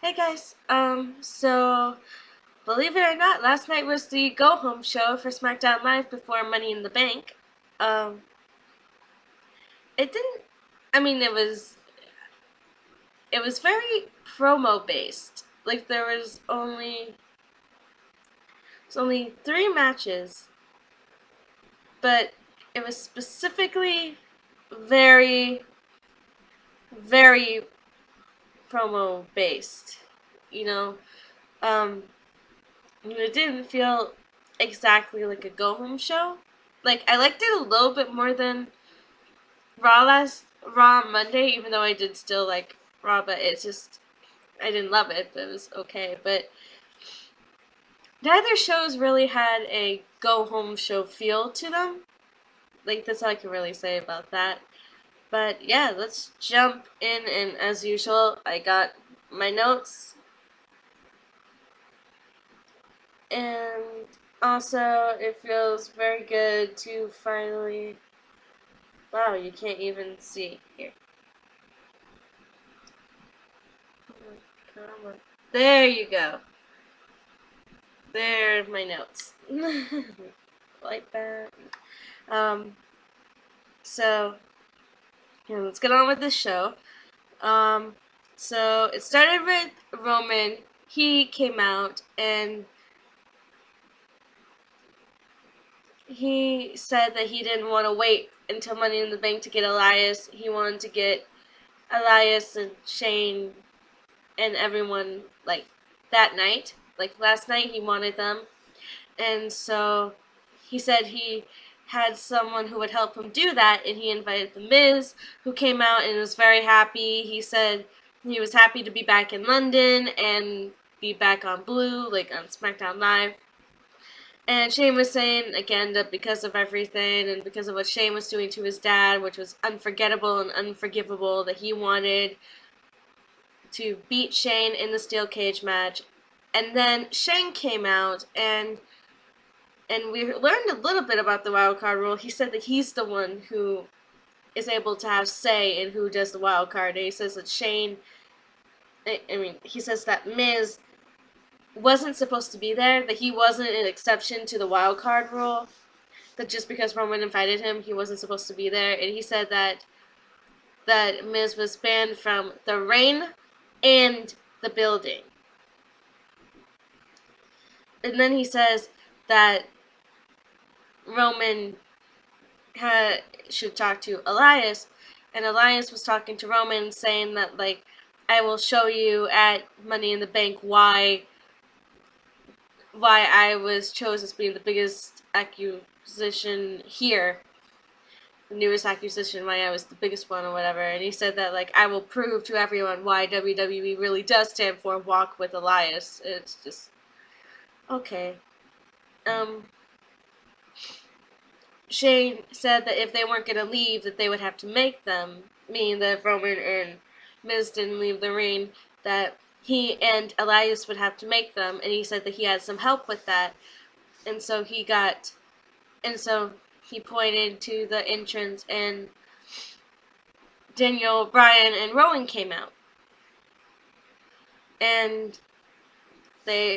Hey guys, so believe it or not, last night was the go home show for SmackDown Live before Money in the Bank. Um, it didn't, I mean, it was very promo based. Like there was only three matches, but it was specifically very, very promo based. You know, um, it didn't feel exactly like a go home show. Like I liked it a little bit more than Raw on Monday, even though I did still like Raw, but it's just I didn't love it, but it was okay. But neither shows really had a go home show feel to them. Like that's all I can really say about that. But yeah, let's jump in, and as usual, I got my notes, and also it feels very good to finally. Wow, you can't even see here. Come on. There you go. There are my notes. Like that. Um, so, yeah, let's get on with the show. Um, so it started with Roman. He came out and he said that he didn't want to wait until Money in the Bank to get Elias. He wanted to get Elias and Shane and everyone like that night. Like last night, he wanted them. And so he said he had someone who would help him do that, and he invited The Miz, who came out and was very happy. He said he was happy to be back in London and be back on Blue, like on SmackDown Live. And Shane was saying, again, that because of everything and because of what Shane was doing to his dad, which was unforgettable and unforgivable, that he wanted to beat Shane in the steel cage match. And then Shane came out and we learned a little bit about the wild card rule. He said that he's the one who is able to have say in who does the wild card. And he says that he says that Miz wasn't supposed to be there, that he wasn't an exception to the wild card rule, that just because Roman invited him, he wasn't supposed to be there. And he said that Miz was banned from the ring and the building. And then he says that Roman should talk to Elias, and Elias was talking to Roman, saying that like, I will show you at Money in the Bank why I was chosen as being the biggest acquisition here, the newest acquisition, why I was the biggest one or whatever. And he said that like, I will prove to everyone why WWE really does stand for Walk with Elias. It's just okay. Um, Shane said that if they weren't going to leave, that they would have to make them, meaning that if Roman and Miz didn't leave the ring, that he and Elias would have to make them, and he said that he had some help with that, and so he pointed to the entrance, and Daniel, Bryan, and Rowan came out, and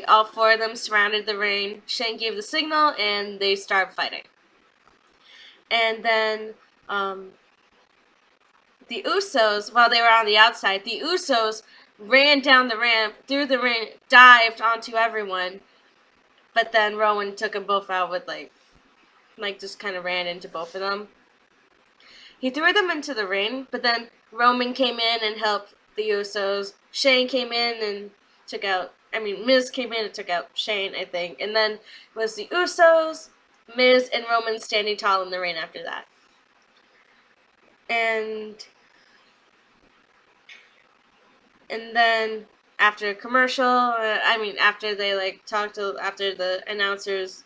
all four of them surrounded the ring. Shane gave the signal, and they started fighting. And then the Usos, while they were on the outside, the Usos ran down the ramp, through the ring, dived onto everyone, but then Rowan took them both out with like just kind of ran into both of them. He threw them into the ring, but then Roman came in and helped the Usos. Shane came in and Miz came in and took out Shane, I think. And then it was the Usos, Miz, and Roman standing tall in the ring after that. And then after a commercial, after they after the announcers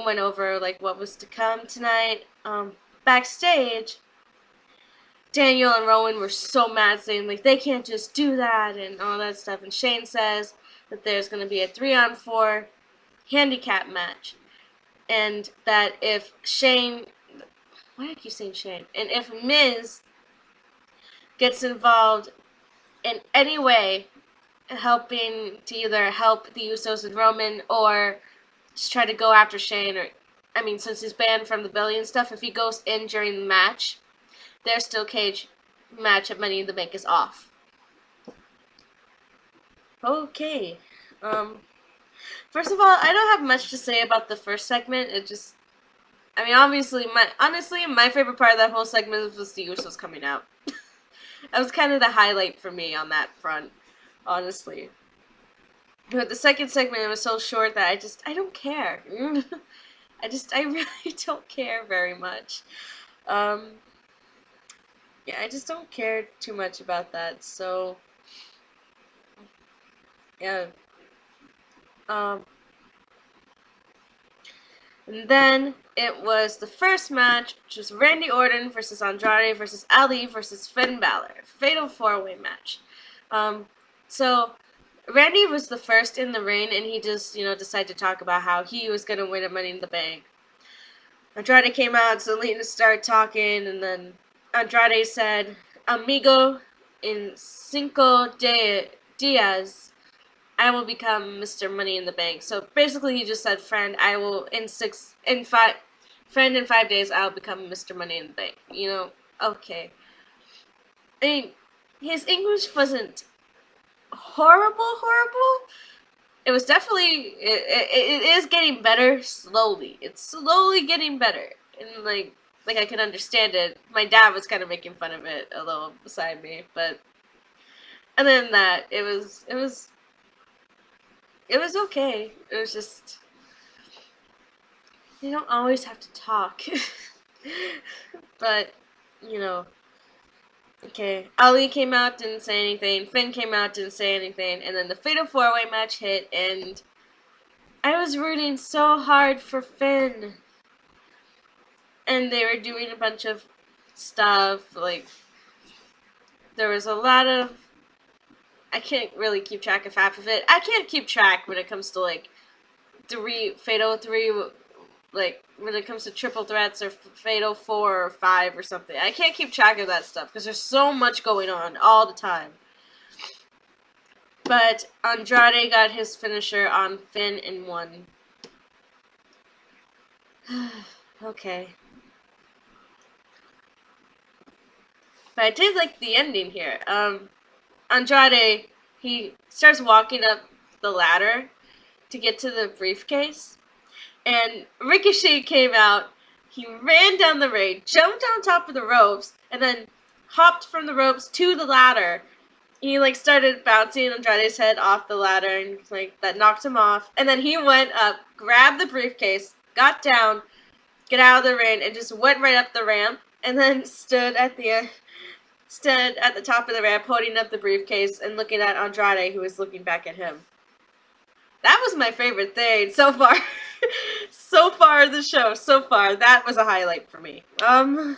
went over like what was to come tonight, backstage, Daniel and Rowan were so mad, saying like they can't just do that and all that stuff. And Shane says that there's going to be a 3-on-4 handicap match, and that if Shane, why do I keep saying Shane? And if Miz gets involved in any way helping to either help the Usos and Roman or just try to go after Shane. Or, I mean, since he's banned from the belly and stuff, if he goes in during the match, their steel cage match at Money in the Bank is off. Okay. First of all, I don't have much to say about the first segment. It just, I mean, honestly, my favorite part of that whole segment was the Usos coming out. That was kind of the highlight for me on that front, honestly. But the second segment was so short that I don't care. I really don't care very much. Yeah, I just don't care too much about that. So, yeah. Um, and then it was the first match, which was Randy Orton versus Andrade versus Ali versus Finn Balor. Fatal 4-way match. So Randy was the first in the ring, and he just, decided to talk about how he was going to win a Money in the Bank. Andrade came out, so Lena started talking, and then Andrade said, "Amigo, in Cinco Dias, I will become Mr. Money in the Bank." So basically, he just said, "Friend, in 5 days, I'll become Mr. Money in the Bank." Okay. I mean, his English wasn't horrible. It was definitely, it is getting better slowly. It's slowly getting better. And, like I can understand it. My dad was kind of making fun of it a little beside me. But other than that, it was okay. It was just, you don't always have to talk. But, okay. Ali came out, didn't say anything. Finn came out, didn't say anything. And then the Fatal 4-Way match hit, and I was rooting so hard for Finn. And they were doing a bunch of stuff. Like, there was a lot of... I can't really keep track of half of it. I can't keep track when it comes to, like, Fatal 3... Like, when it comes to triple threats or Fatal 4 or 5 or something. I can't keep track of that stuff because there's so much going on all the time. But Andrade got his finisher on Finn and won. Okay. But I did like the ending here. Andrade, he starts walking up the ladder to get to the briefcase. And Ricochet came out, he ran down the ring, jumped on top of the ropes, and then hopped from the ropes to the ladder. He, started bouncing Andrade's head off the ladder, and, that knocked him off. And then he went up, grabbed the briefcase, got down, got out of the ring, and just went right up the ramp, and then stood at the top of the ramp, holding up the briefcase, and looking at Andrade, who was looking back at him. That was my favorite thing so far. So far, the show. So far, that was a highlight for me. Yeah,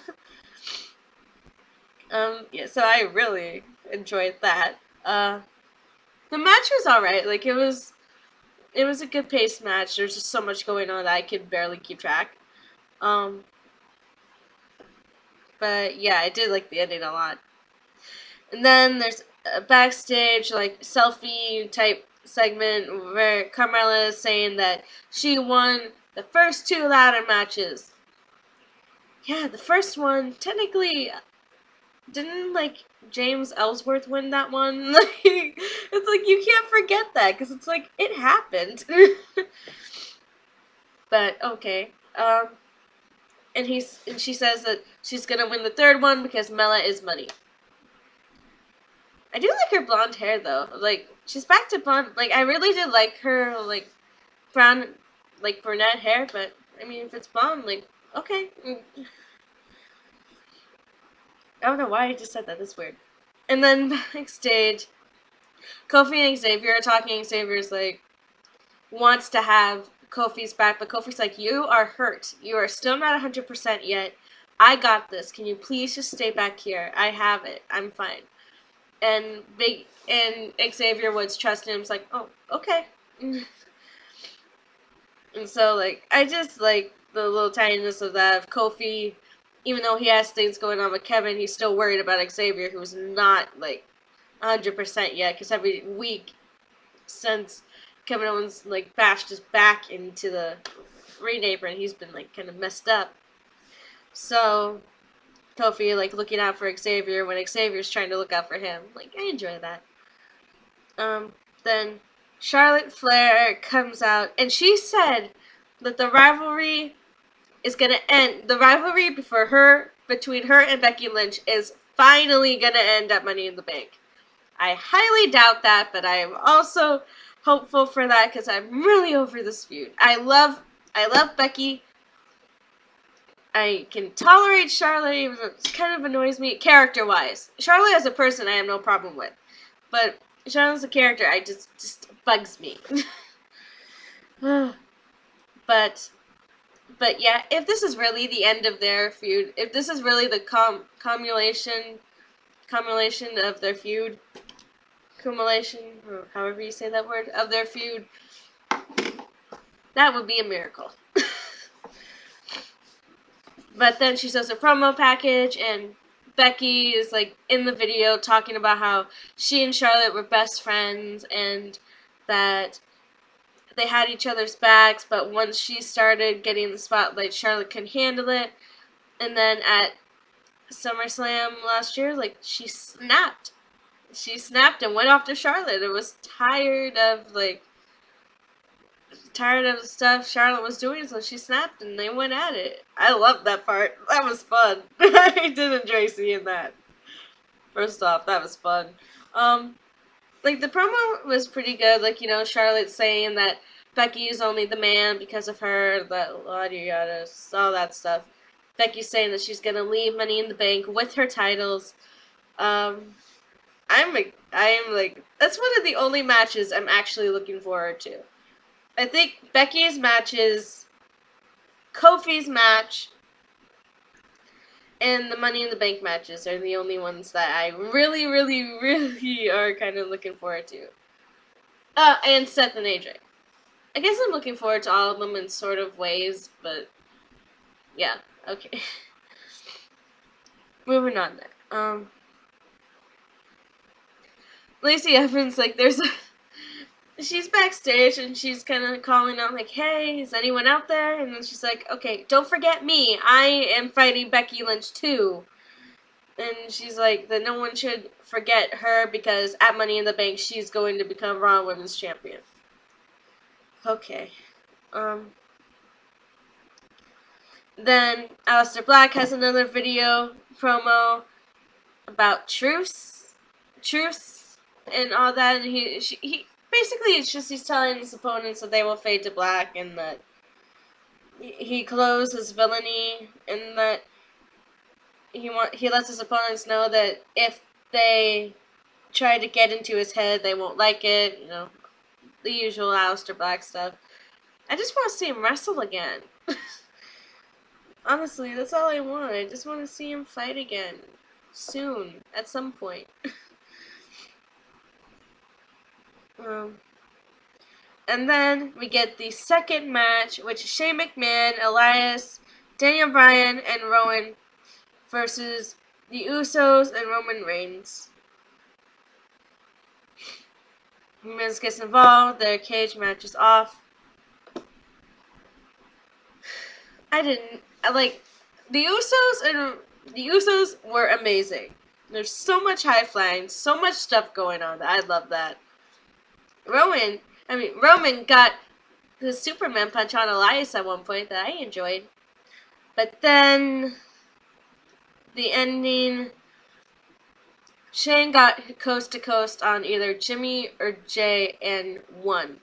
so I really enjoyed that. The match was alright. Like, it was a good paced match. There's just so much going on that I could barely keep track. But yeah, I did like the ending a lot. And then there's a backstage, selfie type segment where Carmella is saying that she won the first 2 ladder matches. Yeah, the first one, technically, didn't, James Ellsworth win that one? It's you can't forget that, because it's it happened. But, okay. And she says that she's gonna win the 3rd one because Mela is money. I do like her blonde hair, though. She's back to blonde. I really did like her, brown, brunette hair, but, I mean, if it's blonde, okay. I don't know why I just said that. That's weird. And then, backstage, Kofi and Xavier are talking. Xavier's, wants to have Kofi's back, but Kofi's you are hurt. You are still not 100% yet. I got this. Can you please just stay back here? I have it. I'm fine. And Xavier Woods trusting him. It's oh, okay. And so, I just like the little tininess of that. Of Kofi, even though he has things going on with Kevin, he's still worried about Xavier, who's not, 100% yet, because every week since Kevin Owens like bashed his back into the ring apron, he's been like kind of messed up. So Kofi like looking out for Xavier when Xavier's trying to look out for him. Like, I enjoy that. Then Charlotte Flair comes out and she said that the rivalry is gonna end. The rivalry between her and Becky Lynch is finally gonna end at Money in the Bank. I highly doubt that, but I am also hopeful for that because I'm really over this feud. I love Becky. I can tolerate Charlotte, even though it kind of annoys me character-wise. Charlotte as a person, I have no problem with, but Charlotte as a character, I just bugs me. But yeah, if this is really the end of their feud, if this is really the cumulation of their feud, accumulation, or however you say that word, of their feud, that would be a miracle. But then she shows a promo package, and Becky is like in the video talking about how she and Charlotte were best friends, and that they had each other's backs, but once she started getting the spotlight, Charlotte couldn't handle it. And then at SummerSlam last year, like, she snapped. She snapped and went after Charlotte. It was tired of the stuff Charlotte was doing, so she snapped and they went at it. I loved that part. That was fun. I did enjoy seeing that. First off, that was fun. Like, the promo was pretty good. Like, you know, Charlotte saying that Becky is only the man because of her, that yada, all that stuff. Becky's saying that she's gonna leave Money in the Bank with her titles. I'm like, that's one of the only matches I'm actually looking forward to. I think Becky's matches, Kofi's match, and the Money in the Bank matches are the only ones that I really, really, really are kind of looking forward to. And Seth and AJ. I guess I'm looking forward to all of them in sort of ways, but yeah, okay. Moving on there. Lacey Evans, like, she's backstage and she's kind of calling out, like, hey, is anyone out there? And then she's like, okay, don't forget me. I am fighting Becky Lynch too. And she's like, that no one should forget her because at Money in the Bank, she's going to become Raw Women's Champion. Okay. Then Aleister Black has another video promo about truce, and all that. And he basically, it's just he's telling his opponents that they will fade to black, and that he clothes his villainy, and that he lets his opponents know that if they try to get into his head, they won't like it. You know, the usual Aleister Black stuff. I just want to see him wrestle again. Honestly, that's all I want. I just want to see him fight again. Soon. At some point. And then we get the second match, which is Shane McMahon, Elias, Daniel Bryan, and Rowan versus the Usos and Roman Reigns. Miz gets involved. Their cage match is off. The Usos were amazing. There's so much high flying, so much stuff going on. I love that. Roman got the Superman punch on Elias at one point that I enjoyed. But then the ending, Shane got coast to coast on either Jimmy or Jay and won.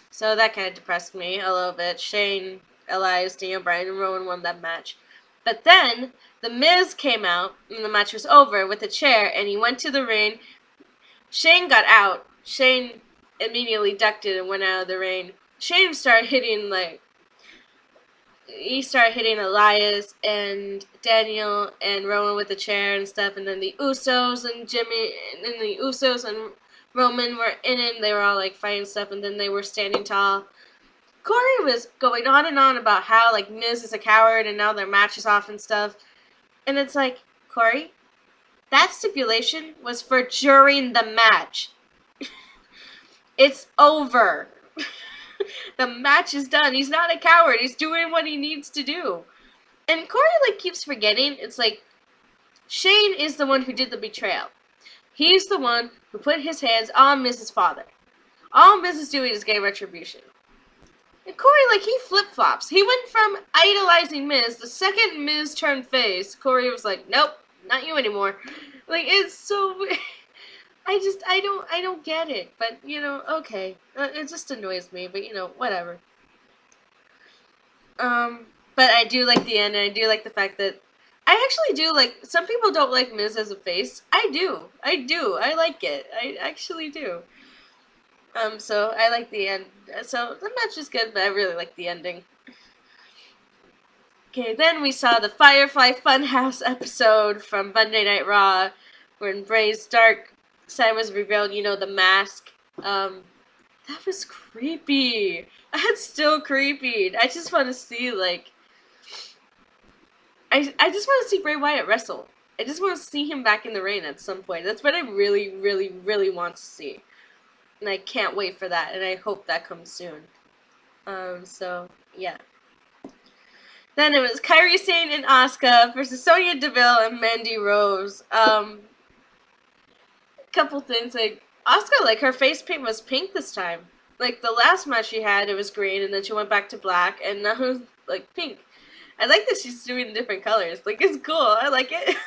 So that kind of depressed me a little bit. Shane, Elias, Daniel Bryan, and Rowan won that match. But then The Miz came out, and the match was over with a chair, and he went to the ring. Shane got out. Shane immediately ducked it and went out of the ring. Shane started hitting, Elias and Daniel and Roman with the chair and stuff, and then the Usos and Roman were in it, and they were all, fighting stuff, and then they were standing tall. Corey was going on and on about how, Miz is a coward, and now their match is off and stuff. And it's like, Corey, That stipulation was for during the match. It's over. The match is done. He's not a coward. He's doing what he needs to do. And Corey, like, keeps forgetting. It's like, Shane is the one who did the betrayal. He's the one who put his hands on Miz's father. All Miz is doing is getting retribution. And Corey, like, he flip-flops. He went from idolizing Miz. The second Miz turned face, Corey was like, nope, not you anymore. Like, it's so weird. I don't get it. But, you know, okay. It just annoys me, but, you know, whatever. But I do like the end, and I do like the fact that I actually do like, some people don't like Miz as a face. I do. I like it. I actually do. So I like the end. So the match is good, but I really like the ending. Okay, then we saw the Firefly Funhouse episode from Monday Night Raw, when Bray's dark side was revealed, you know, the mask. That was creepy. That's still creepy. I just want to see, like, I just want to see Bray Wyatt wrestle. I just want to see him back in the ring at some point. That's what I really, really, really want to see. And I can't wait for that, and I hope that comes soon. So, yeah. Then it was Kairi Sane and Asuka versus Sonya Deville and Mandy Rose. Couple things, like, Asuka, like, her face paint was pink this time. Like, the last match she had, it was green, and then she went back to black, and now it's, like, pink. I like that she's doing different colors. Like, it's cool. I like it.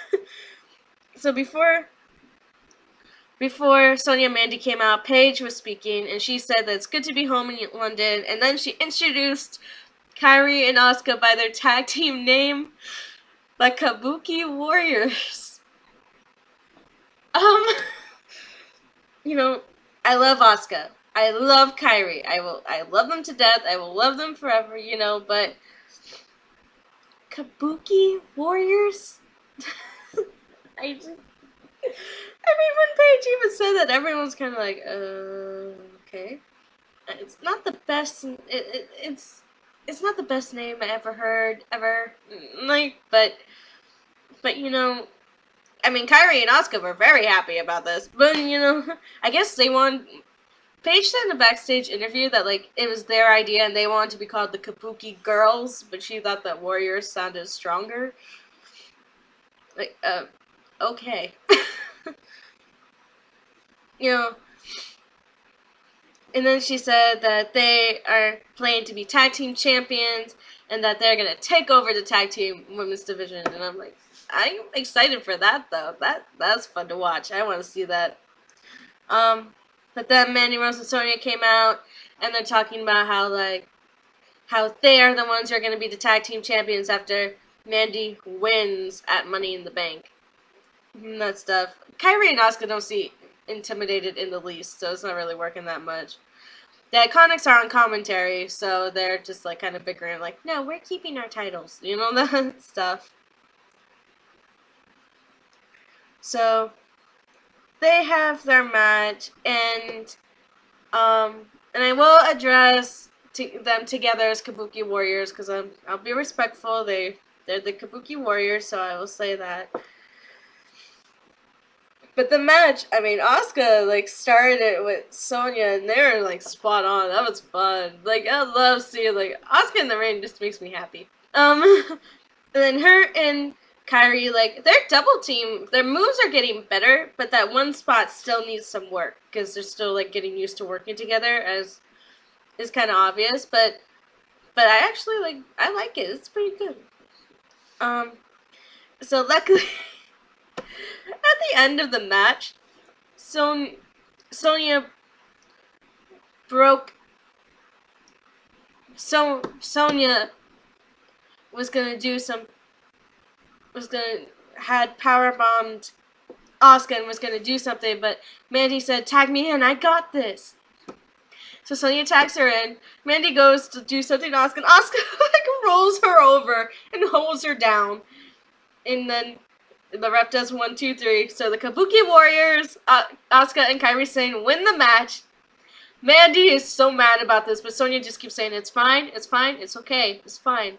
So before Sonya and Mandy came out, Paige was speaking, and she said that it's good to be home in London, and then she introduced Kairi and Asuka by their tag team name, the Kabuki Warriors. You know, I love Asuka. I love Kairi. I love them to death. I will love them forever, you know, but Kabuki Warriors? I mean, when Paige even said that, everyone's kind of like, okay. It's not the best, it's not the best name I ever heard, ever. Like, but, you know, I mean, Kairi and Asuka were very happy about this, but, you know, I guess they want. Paige said in a backstage interview that, like, it was their idea and they wanted to be called the Kabuki Girls, but she thought that Warriors sounded stronger. Like, okay. You know, and then she said that they are planning to be tag team champions and that they're going to take over the tag team women's division, and I'm like, I'm excited for that, though. That's fun to watch. I want to see that. But then Mandy Rose and Sonya came out, and they're talking about how they are the ones who are going to be the tag team champions after Mandy wins at Money in the Bank. And that stuff. Kairi and Asuka don't seem intimidated in the least, so it's not really working that much. The Iconics are on commentary, so they're just, like, kind of bickering, like, no, we're keeping our titles. You know, that stuff. So they have their match, and I will address them together as Kabuki Warriors, because I'll be respectful. They're the Kabuki Warriors, so I will say that. But the match, I mean, Asuka, like, started it with Sonya, and they were, like, spot on. That was fun. Like, I love seeing, like, Asuka in the ring just makes me happy. And then her and Kairi, like, their double team, their moves are getting better, but that one spot still needs some work, because they're still, like, getting used to working together, as is kind of obvious, but I actually, like, I like it. It's pretty good. So luckily, at the end of the match, Sonya broke. Sonya was gonna do some. Had powerbombed Asuka and was gonna do something, but Mandy said, "Tag me in, I got this." So Sonya tags her in. Mandy goes to do something to Asuka, and Asuka like rolls her over and holds her down. And then the ref does 1, 2, 3. So the Kabuki Warriors, Asuka and Kairi Sane win the match. Mandy is so mad about this, but Sonya just keeps saying, "It's fine, it's fine, it's okay, it's fine."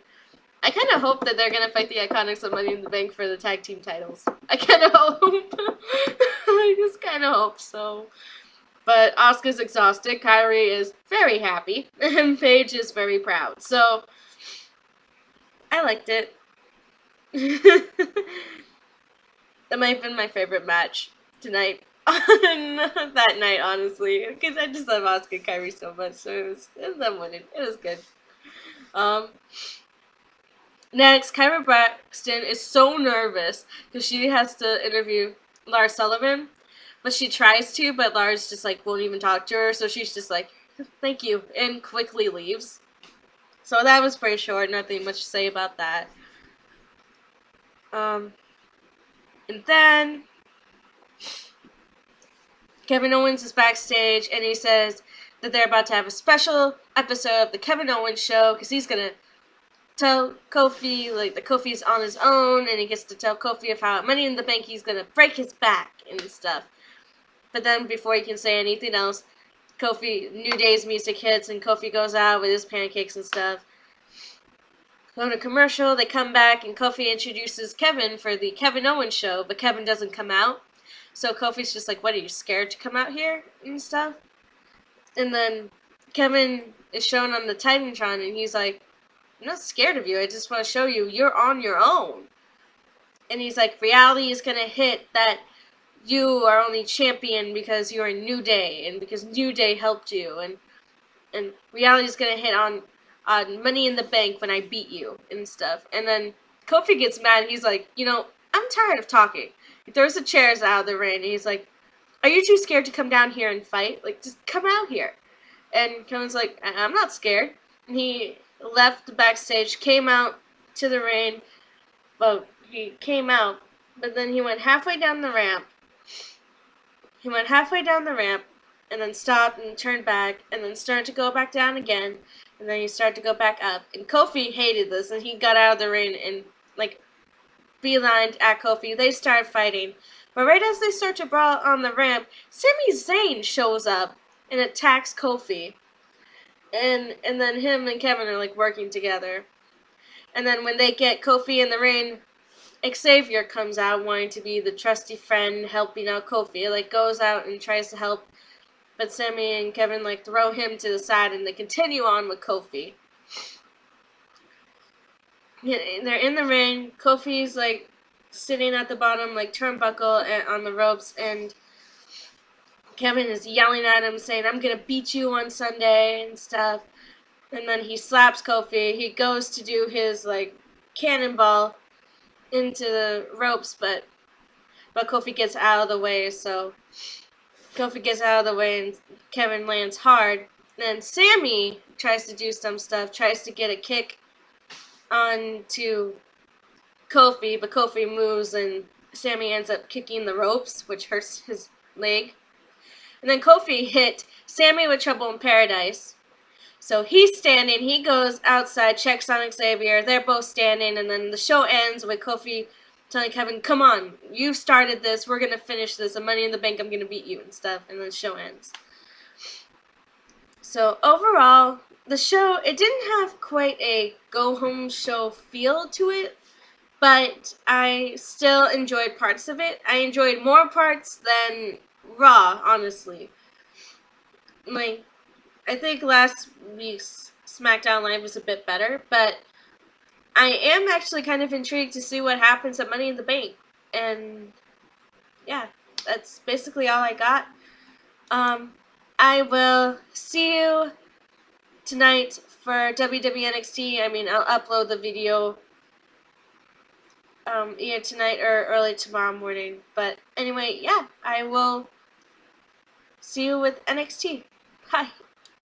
I kind of hope that they're gonna fight the Iconics of Money in the Bank for the tag team titles. I kind of hope. I just kind of hope so. But Asuka's exhausted. Kairi is very happy, and Paige is very proud. So I liked it. That might have been my favorite match tonight. On that night, honestly, because I just love Asuka and Kairi so much. So it was them winning. It was good. Next, Kyra Braxton is so nervous because she has to interview Lars Sullivan, but she tries to, but Lars just like won't even talk to her, so she's just like, "Thank you," and quickly leaves. So that was pretty short. Nothing much to say about that. And then Kevin Owens is backstage, and he says that they're about to have a special episode of the Kevin Owens show because he's gonna tell Kofi, like, that Kofi's on his own, and he gets to tell Kofi of how at Money in the Bank he's gonna break his back and stuff. But then, before he can say anything else, New Day's music hits, and Kofi goes out with his pancakes and stuff. Go to commercial, they come back, and Kofi introduces Kevin for the Kevin Owens show, but Kevin doesn't come out. So Kofi's just like, what, are you scared to come out here and stuff? And then Kevin is shown on the Titantron, and he's like, I'm not scared of you, I just want to show you you're on your own. And he's like, reality is going to hit that you are only champion because you're in New Day, and because New Day helped you, and reality is going to hit on Money in the Bank when I beat you, and stuff. And then Kofi gets mad, he's like, I'm tired of talking. He throws the chairs out of the ring, and he's like, are you too scared to come down here and fight? Like, just come out here. And Kevin's like, I'm not scared. And he left the backstage, came out to the ring. Well, he came out, but then he went halfway down the ramp. And then stopped and turned back, and then started to go back down again, and then he started to go back up. And Kofi hated this, and he got out of the ring and, like, beelined at Kofi. They started fighting. But right as they start to brawl on the ramp, Sami Zayn shows up and attacks Kofi. And then him and Kevin are, like, working together. And then when they get Kofi in the ring, Xavier comes out wanting to be the trusty friend helping out Kofi. Like, goes out and tries to help, but Sami and Kevin, like, throw him to the side, and they continue on with Kofi. They're in the ring. Kofi's, like, sitting at the bottom, like, turnbuckle on the ropes, and Kevin is yelling at him, saying, I'm gonna beat you on Sunday, and stuff. And then he slaps Kofi. He goes to do his, like, cannonball into the ropes, but Kofi gets out of the way, so Kofi gets out of the way, and Kevin lands hard. Then Sami tries to do some stuff, tries to get a kick onto Kofi, but Kofi moves, and Sami ends up kicking the ropes, which hurts his leg. And then Kofi hit Sami with Trouble in Paradise. So he's standing, he goes outside, checks on Xavier, they're both standing, and then the show ends with Kofi telling Kevin, come on, you started this, we're going to finish this, and Money in the Bank, I'm going to beat you, and stuff, and then the show ends. So overall, the show, it didn't have quite a go-home show feel to it, but I still enjoyed parts of it. I enjoyed more parts than Raw, honestly. Like, I think last week's SmackDown Live was a bit better, but I am actually kind of intrigued to see what happens at Money in the Bank. And yeah, that's basically all I got. I will see you tonight for WWE NXT. I mean, I'll upload the video either tonight or early tomorrow morning. But anyway, yeah, I will see you with NXT. Bye.